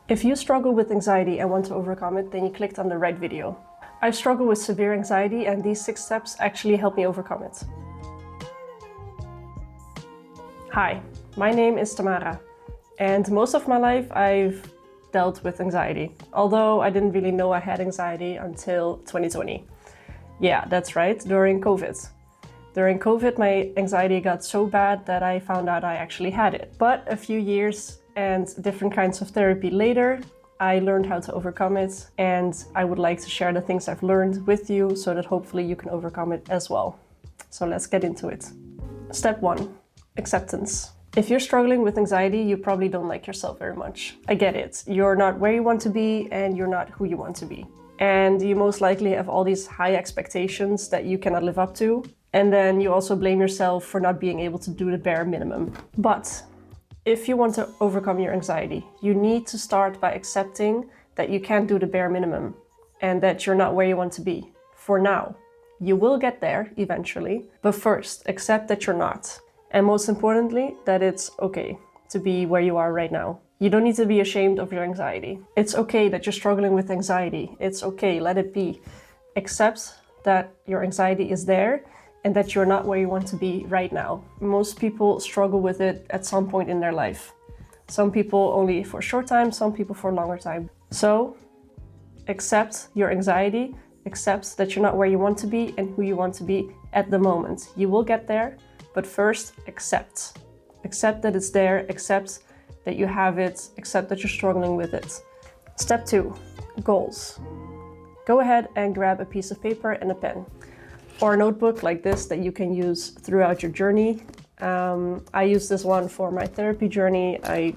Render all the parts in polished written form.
If you struggle with anxiety and want to overcome it, then you clicked on the right video. I struggle with severe anxiety and these 6 steps actually help me overcome it. Hi, my name is Tamara, and most of my life I've dealt with anxiety, although I didn't really know I had anxiety until 2020. Yeah, that's right, during COVID. During COVID, my anxiety got so bad that I found out I actually had it. But a few years and different kinds of therapy later, I learned how to overcome it, and I would like to share the things I've learned with you so that hopefully you can overcome it as well. So let's get into it. Step 1, acceptance. If you're struggling with anxiety, you probably don't like yourself very much. I get it. You're not where you want to be and you're not who you want to be. And you most likely have all these high expectations that you cannot live up to. And then you also blame yourself for not being able to do the bare minimum. But if you want to overcome your anxiety, you need to start by accepting that you can't do the bare minimum and that you're not where you want to be for now. You will get there eventually, but first accept that you're not. And most importantly, that it's okay to be where you are right now. You don't need to be ashamed of your anxiety. It's okay that you're struggling with anxiety. It's okay, let it be. Accept that your anxiety is there and that you're not where you want to be right now. Most people struggle with it at some point in their life. Some people only for a short time, some people for a longer time. So accept your anxiety, accept that you're not where you want to be and who you want to be at the moment. You will get there, but first accept. Accept that it's there, accept that you have it, accept that you're struggling with it. Step 2, goals. Go ahead and grab a piece of paper and a pen. Or a notebook like this that you can use throughout your journey. I use this one for my therapy journey. I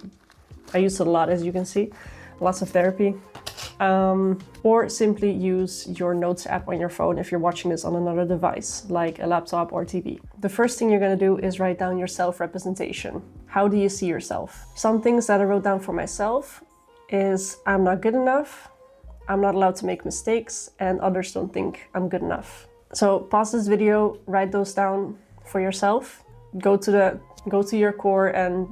use it a lot, as you can see, lots of therapy. Or simply use your notes app on your phone if you're watching this on another device, like a laptop or TV. The first thing you're gonna do is write down your self-representation. How do you see yourself? Some things that I wrote down for myself is I'm not good enough, I'm not allowed to make mistakes, and others don't think I'm good enough. So pause this video, write those down for yourself. Go to your core and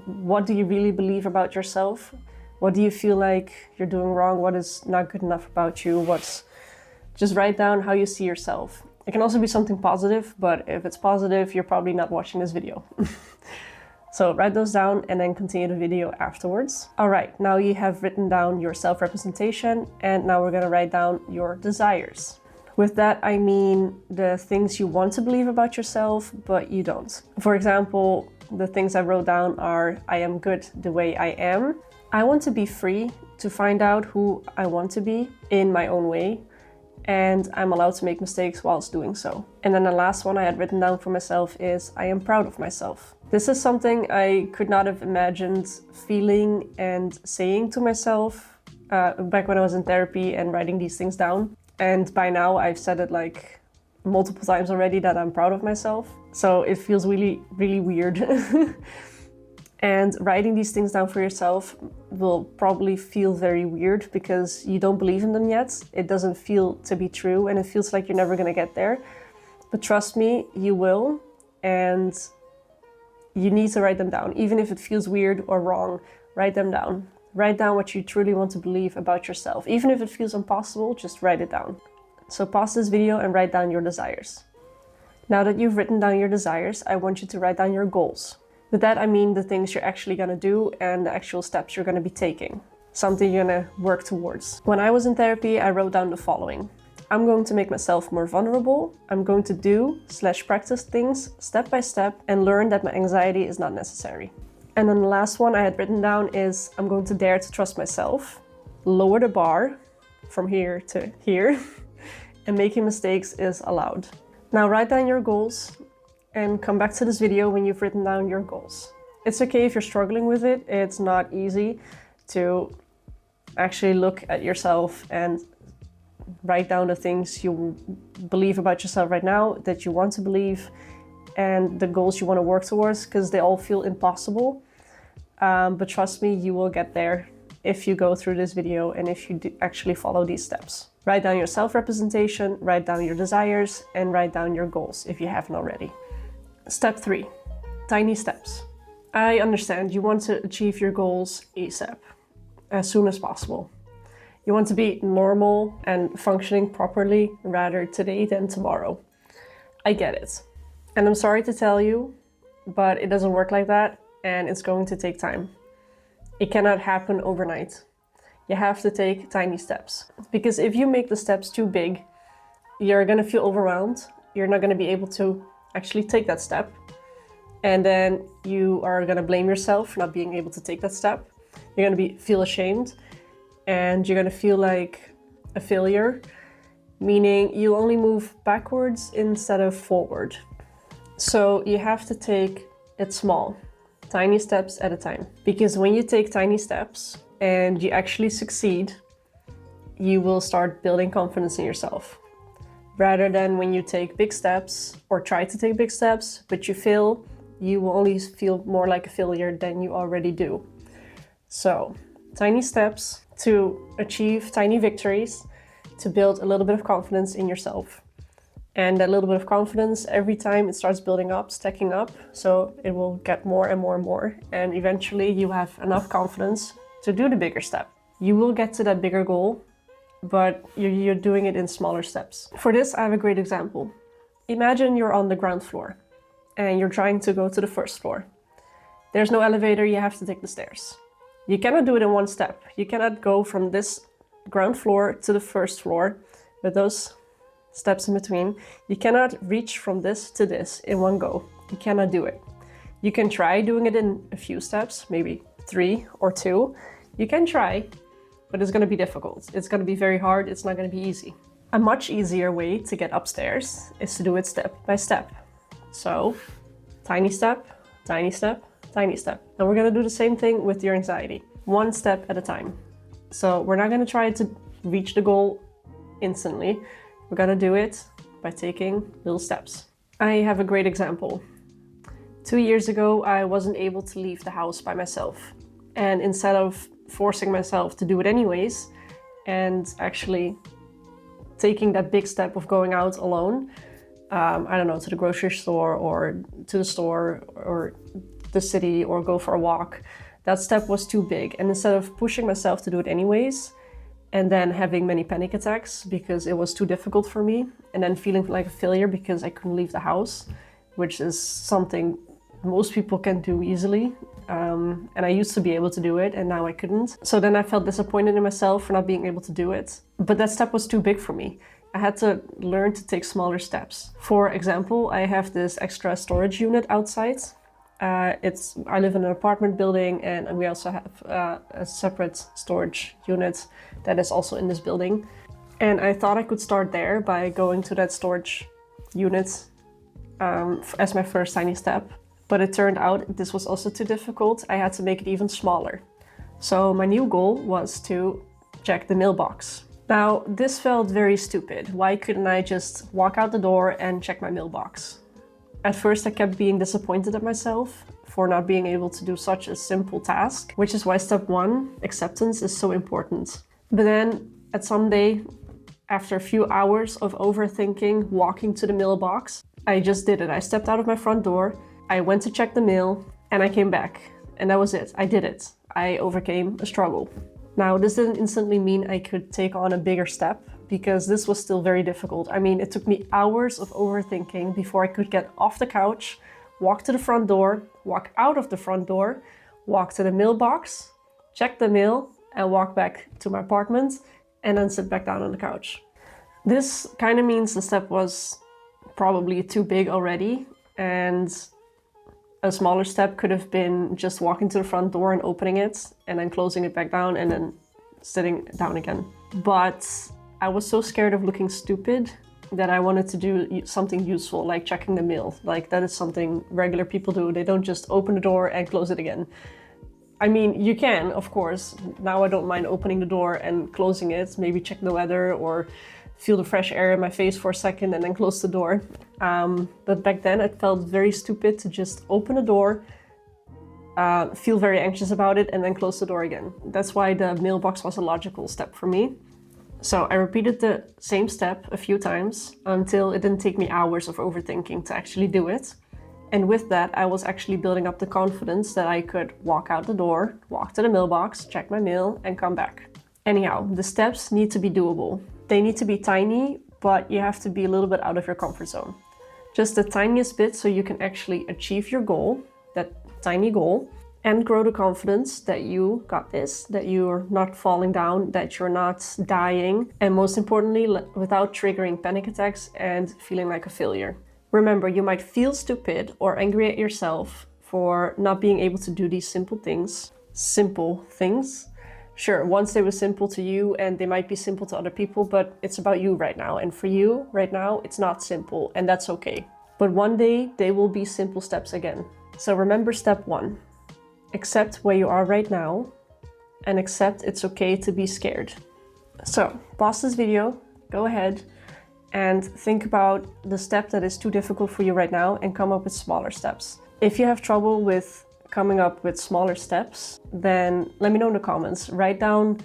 what do you really believe about yourself? What do you feel like you're doing wrong? What is not good enough about you? Just write down how you see yourself. It can also be something positive, but if it's positive, you're probably not watching this video. So write those down and then continue the video afterwards. All right, now you have written down your self-representation and now we're gonna write down your desires. With that, I mean the things you want to believe about yourself, but you don't. For example, the things I wrote down are, I am good the way I am. I want to be free to find out who I want to be in my own way. And I'm allowed to make mistakes whilst doing so. And then the last one I had written down for myself is, I am proud of myself. This is something I could not have imagined feeling and saying to myself back when I was in therapy and writing these things down. And by now I've said it like multiple times already that I'm proud of myself. So it feels really, really weird. And writing these things down for yourself will probably feel very weird because you don't believe in them yet. It doesn't feel to be true and it feels like you're never gonna get there. But trust me, you will. And you need to write them down. Even if it feels weird or wrong, write them down. Write down what you truly want to believe about yourself. Even if it feels impossible, just write it down. So pause this video and write down your desires. Now that you've written down your desires, I want you to write down your goals. With that, I mean the things you're actually gonna do and the actual steps you're gonna be taking. Something you're gonna work towards. When I was in therapy, I wrote down the following. I'm going to make myself more vulnerable. I'm going to do/practice things step by step and learn that my anxiety is not necessary. And then the last one I had written down is I'm going to dare to trust myself, lower the bar from here to here, and making mistakes is allowed. Now write down your goals and come back to this video when you've written down your goals. It's okay if you're struggling with it. It's not easy to actually look at yourself and write down the things you believe about yourself right now, that you want to believe, and the goals you want to work towards, because they all feel impossible. But trust me, you will get there if you go through this video and if you actually follow these steps. Write down your self-representation, write down your desires, and write down your goals if you haven't already. Step 3, tiny steps. I understand you want to achieve your goals ASAP. as soon as possible. You want to be normal and functioning properly rather today than tomorrow. I get it. And I'm sorry to tell you, but it doesn't work like that, and it's going to take time. It cannot happen overnight. You have to take tiny steps. Because if you make the steps too big, you're gonna feel overwhelmed. You're not gonna be able to actually take that step. And then you are gonna blame yourself for not being able to take that step. You're gonna feel ashamed, and you're gonna feel like a failure, meaning you only move backwards instead of forward. So you have to take it small, tiny steps at a time. Because when you take tiny steps and you actually succeed, you will start building confidence in yourself. Rather than when you take big steps or try to take big steps, but you fail, you will only feel more like a failure than you already do. So, tiny steps to achieve tiny victories, to build a little bit of confidence in yourself. And that little bit of confidence, every time it starts building up, stacking up, so it will get more and more and more. And eventually you have enough confidence to do the bigger step. You will get to that bigger goal, but you're doing it in smaller steps. For this, I have a great example. Imagine you're on the ground floor and you're trying to go to the first floor. There's no elevator, you have to take the stairs. You cannot do it in one step. You cannot go from this ground floor to the first floor with those steps in between. You cannot reach from this to this in one go. You cannot do it. You can try doing it in a few steps, maybe 3 or 2. You can try, but it's going to be difficult. It's going to be very hard. It's not going to be easy. A much easier way to get upstairs is to do it step by step. So, tiny step, tiny step, tiny step. And we're going to do the same thing with your anxiety. One step at a time. So we're not going to try to reach the goal instantly. We're going to do it by taking little steps. I have a great example. 2 years ago, I wasn't able to leave the house by myself. And instead of forcing myself to do it anyways, and actually taking that big step of going out alone, I don't know, to the grocery store or to the store or the city or go for a walk, that step was too big. And instead of pushing myself to do it anyways, and then having many panic attacks because it was too difficult for me, and then feeling like a failure because I couldn't leave the house, which is something most people can do easily. And I used to be able to do it, and now I couldn't. So then I felt disappointed in myself for not being able to do it. But that step was too big for me. I had to learn to take smaller steps. For example, I have this extra storage unit outside. I live in an apartment building, and we also have a separate storage unit that is also in this building. And I thought I could start there by going to that storage unit as my first tiny step. But it turned out this was also too difficult. I had to make it even smaller. So my new goal was to check the mailbox. Now, this felt very stupid. Why couldn't I just walk out the door and check my mailbox? At first, I kept being disappointed at myself for not being able to do such a simple task, which is why step 1, acceptance, is so important. But then, at some day, after a few hours of overthinking, walking to the mailbox, I just did it. I stepped out of my front door, I went to check the mail, and I came back. And that was it. I did it. I overcame a struggle. Now, this didn't instantly mean I could take on a bigger step, because this was still very difficult. I mean, it took me hours of overthinking before I could get off the couch, walk to the front door, walk out of the front door, walk to the mailbox, check the mail, and walk back to my apartment, and then sit back down on the couch. This kind of means the step was probably too big already, and a smaller step could have been just walking to the front door and opening it, and then closing it back down, and then sitting down again. But I was so scared of looking stupid that I wanted to do something useful, like checking the mail. Like, that is something regular people do. They don't just open the door and close it again. I mean, you can, of course. Now I don't mind opening the door and closing it, maybe check the weather or feel the fresh air in my face for a second and then close the door. But back then it felt very stupid to just open the door, feel very anxious about it, and then close the door again. That's why the mailbox was a logical step for me. So I repeated the same step a few times until it didn't take me hours of overthinking to actually do it. And with that, I was actually building up the confidence that I could walk out the door, walk to the mailbox, check my mail, and come back. Anyhow, the steps need to be doable. They need to be tiny, but you have to be a little bit out of your comfort zone. Just the tiniest bit so you can actually achieve your goal, that tiny goal, and grow the confidence that you got this, that you're not falling down, that you're not dying, and most importantly, without triggering panic attacks and feeling like a failure. Remember, you might feel stupid or angry at yourself for not being able to do these simple things. Simple things. Sure, once they were simple to you and they might be simple to other people, but it's about you right now. And for you right now, it's not simple, and that's okay. But one day they will be simple steps again. So remember step 1. Accept where you are right now and accept it's okay to be scared. So pause this video, go ahead and think about the step that is too difficult for you right now and come up with smaller steps. If you have trouble with coming up with smaller steps, then let me know in the comments. Write down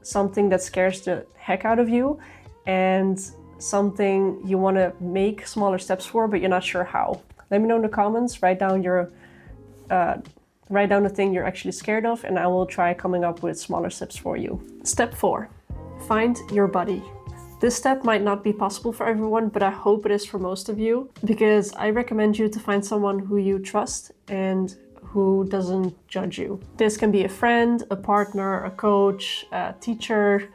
something that scares the heck out of you and something you want to make smaller steps for, but you're not sure how. Let me know in the comments. Write down the thing you're actually scared of, and I will try coming up with smaller steps for you. Step 4, find your buddy. This step might not be possible for everyone, but I hope it is for most of you, because I recommend you to find someone who you trust and who doesn't judge you. This can be a friend, a partner, a coach, a teacher,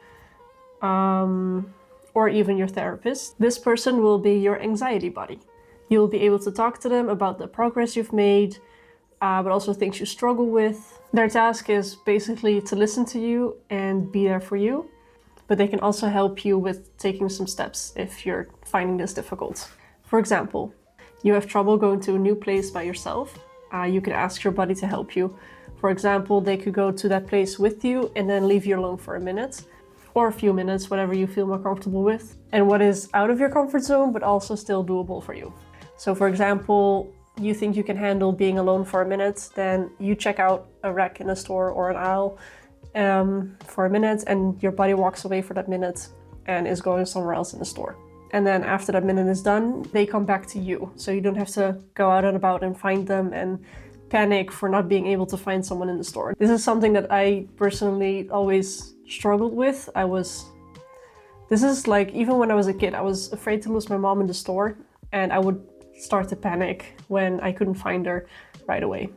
or even your therapist. This person will be your anxiety buddy. You'll be able to talk to them about the progress you've made, but also things you struggle with. Their task is basically to listen to you and be there for you, but they can also help you with taking some steps if you're finding this difficult. For example, you have trouble going to a new place by yourself. You could ask your buddy to help you. For example, they could go to that place with you and then leave you alone for a minute or a few minutes, whatever you feel more comfortable with, and what is out of your comfort zone, but also still doable for you. So for example, you think you can handle being alone for a minute, then you check out a rack in a store or an aisle for a minute, and your buddy walks away for that minute and is going somewhere else in the store. And then after that minute is done, they come back to you. So you don't have to go out and about and find them and panic for not being able to find someone in the store. This is something that I personally always struggled with. This is like, even when I was a kid, I was afraid to lose my mom in the store, and I would start to panic when I couldn't find her right away.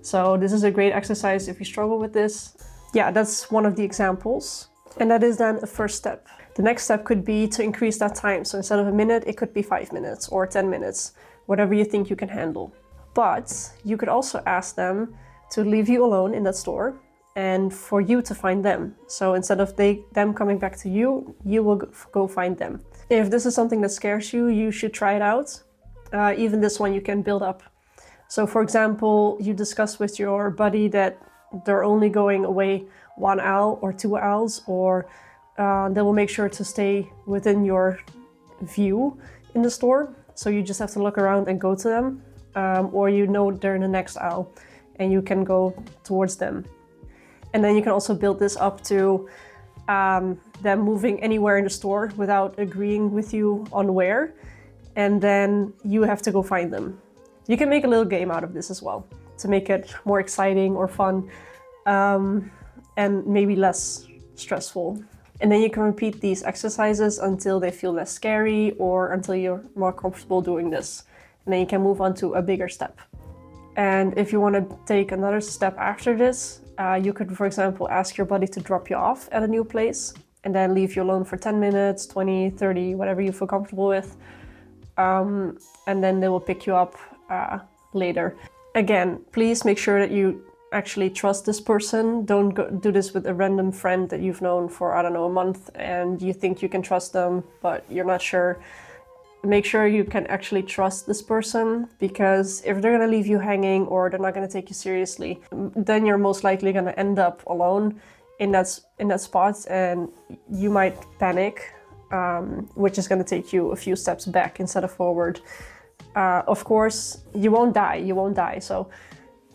So this is a great exercise if you struggle with this. Yeah, that's one of the examples. And that is then a first step. The next step could be to increase that time. So instead of a minute, it could be 5 minutes or 10 minutes, whatever you think you can handle. But you could also ask them to leave you alone in that store and for you to find them. So instead of them coming back to you, you will go find them. If this is something that scares you, you should try it out. Even this one you can build up. So for example, you discuss with your buddy that they're only going away 1 aisle or 2 aisles, or they will make sure to stay within your view in the store. So you just have to look around and go to them, or you know they're in the next aisle and you can go towards them. And then you can also build this up to them moving anywhere in the store without agreeing with you on where, and then you have to go find them. You can make a little game out of this as well to make it more exciting or fun, and maybe less stressful. And then you can repeat these exercises until they feel less scary or until you're more comfortable doing this. And then you can move on to a bigger step. And if you want to take another step after this, you could, for example, ask your buddy to drop you off at a new place and then leave you alone for 10 minutes, 20, 30, whatever you feel comfortable with. And then they will pick you up later. Again, please make sure that you actually trust this person. Don't do this with a random friend that you've known for, I don't know, a month and you think you can trust them, but you're not sure. Make sure you can actually trust this person, because if they're gonna leave you hanging or they're not gonna take you seriously, then you're most likely gonna end up alone in that spot, and you might panic, which is gonna take you a few steps back instead of forward. Of course, you won't die. So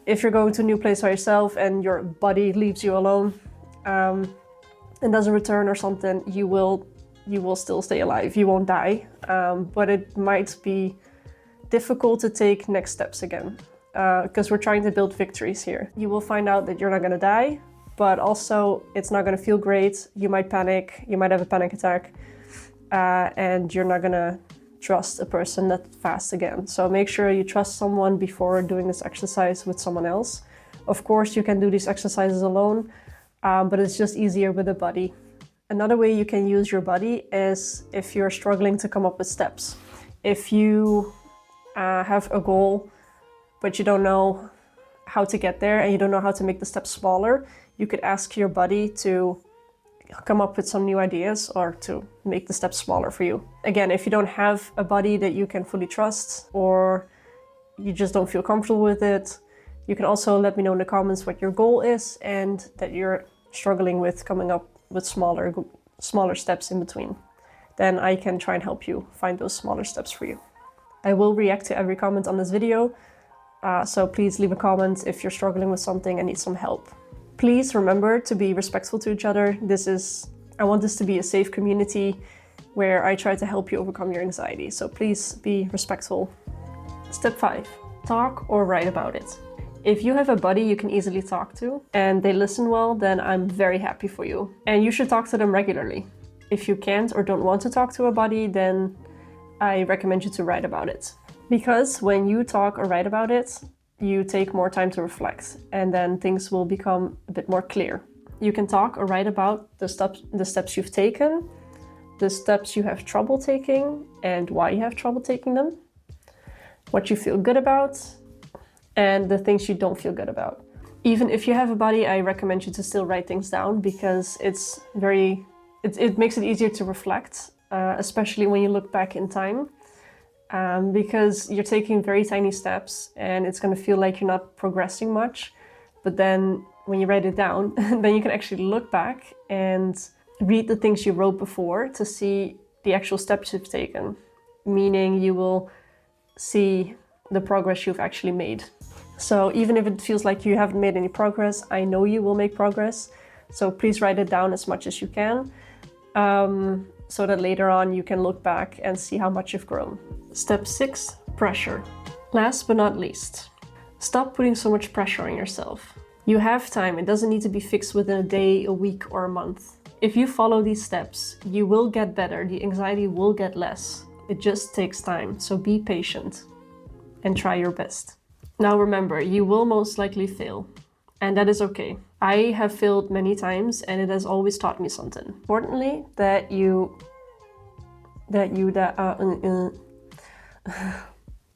if you're going to a new place by yourself and your buddy leaves you alone and doesn't return or something, you will still stay alive. You won't die, but it might be difficult to take next steps again, because we're trying to build victories here. You will find out that you're not gonna die, but also it's not gonna feel great. You might panic, you might have a panic attack, and you're not gonna trust a person that fast again. So make sure you trust someone before doing this exercise with someone else. Of course, you can do these exercises alone, but it's just easier with a buddy. Another way you can use your buddy is if you're struggling to come up with steps. If you have a goal, but you don't know how to get there and you don't know how to make the steps smaller, you could ask your buddy to come up with some new ideas or to make the steps smaller for you. Again, if you don't have a buddy that you can fully trust or you just don't feel comfortable with it, you can also let me know in the comments what your goal is and that you're struggling with coming up with smaller steps in between. Then I can try and help you find those smaller steps for you. I will react to every comment on this video, so please leave a comment if you're struggling with something and need some help. Please remember to be respectful to each other. I want this to be a safe community where I try to help you overcome your anxiety. So please be respectful. Step 5, talk or write about it. If you have a buddy you can easily talk to and they listen well, then I'm very happy for you. And you should talk to them regularly. If you can't or don't want to talk to a buddy, then I recommend you to write about it. Because when you talk or write about it, you take more time to reflect, and then things will become a bit more clear. You can talk or write about the steps you've taken, the steps you have trouble taking, and why you have trouble taking them, what you feel good about, and the things you don't feel good about. Even if you have a buddy, I recommend you to still write things down because it makes it easier to reflect, especially when you look back in time. Because you're taking very tiny steps and it's going to feel like you're not progressing much. But then when you write it down, then you can actually look back and read the things you wrote before to see the actual steps you've taken. Meaning you will see the progress you've actually made. So even if it feels like you haven't made any progress, I know you will make progress. So please write it down as much as you can. So that later on you can look back and see how much you've grown. Step 6, pressure. Last but not least, stop putting so much pressure on yourself. You have time, it doesn't need to be fixed within a day, a week, or a month. If you follow these steps, you will get better, the anxiety will get less. It just takes time, so be patient and try your best. Now remember, you will most likely fail, and that is okay. I have failed many times and it has always taught me something. Importantly,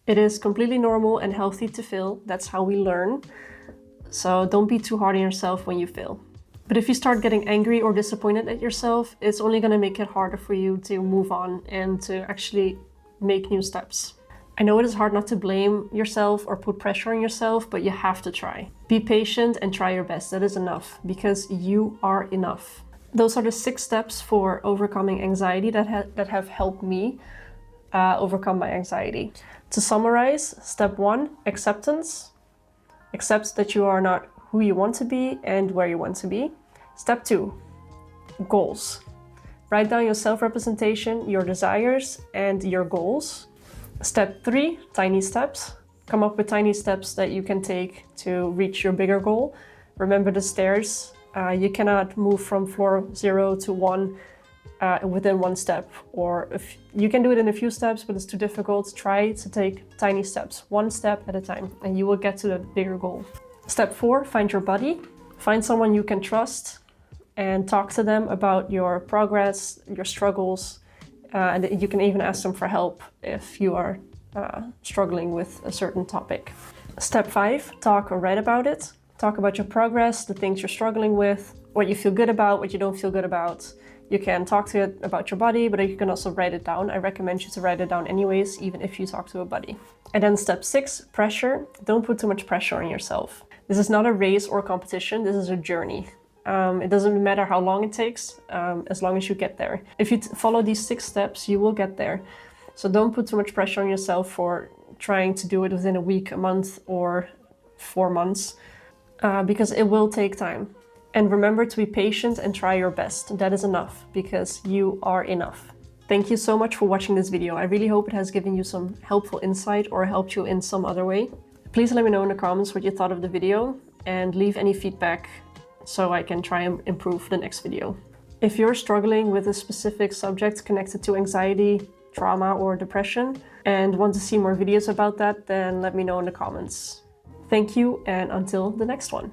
it is completely normal and healthy to fail. That's how we learn. So don't be too hard on yourself when you fail. But if you start getting angry or disappointed at yourself, it's only going to make it harder for you to move on and to actually make new steps. I know it is hard not to blame yourself or put pressure on yourself, but you have to try. Be patient and try your best. That is enough, because you are enough. Those are the 6 steps for overcoming anxiety that have helped me overcome my anxiety. To summarize, step 1, acceptance. Accept that you are not who you want to be and where you want to be. Step 2, goals. Write down your self-representation, your desires, and your goals. Step 3, tiny steps. Come up with tiny steps that you can take to reach your bigger goal. Remember the stairs. You cannot move from floor 0 to 1 within 1 step. Or if you can do it in a few steps, but it's too difficult, try to take tiny steps, 1 step at a time, and you will get to the bigger goal. Step 4, find your buddy. Find someone you can trust and talk to them about your progress, your struggles, and you can even ask them for help if you are struggling with a certain topic. Step 5, talk or write about it. Talk about your progress, the things you're struggling with, what you feel good about, what you don't feel good about. You can talk to it about your buddy, but you can also write it down. I recommend you to write it down anyways, even if you talk to a buddy. And then step 6, pressure. Don't put too much pressure on yourself. This is not a race or competition, this is a journey. It doesn't matter how long it takes, as long as you get there. If you follow these 6 steps, you will get there. So don't put too much pressure on yourself for trying to do it within a week, a month, or 4 months, because it will take time. And remember to be patient and try your best. That is enough, because you are enough. Thank you so much for watching this video. I really hope it has given you some helpful insight or helped you in some other way. Please let me know in the comments what you thought of the video and leave any feedback so I can try and improve the next video. If you're struggling with a specific subject connected to anxiety, trauma, or depression and want to see more videos about that, then let me know in the comments. Thank you, and until the next one.